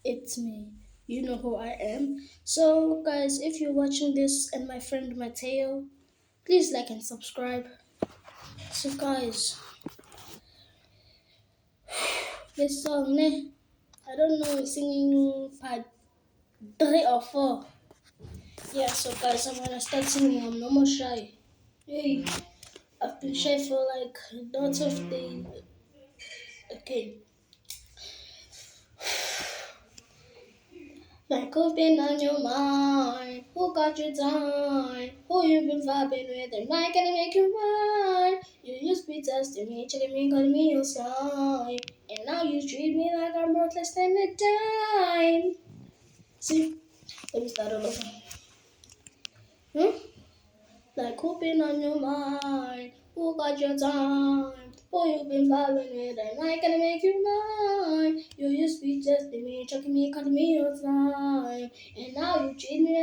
It's me. You know who I am. So, guys, if you're watching this and my friend Mateo, please like and subscribe. So, guys, this song, I don't know, singing part 3 or 4. Yeah, so, guys, I'm gonna start singing. I'm no more shy. Hey, I've been shy for like lots of days. Okay. Like who's been on your mind? Who got your time? Who you been vibing with? Am I gonna make you mine? You used to be testing me, checking me, calling me your sign. And now you treat me like I'm worth less than a dime. See, let me start all over. Hmm? Like who been on your mind? Who got your time? Who you been vibing with? Am I gonna make you mine? You used to be testing me, checking me, calling me your sign. And now you treat me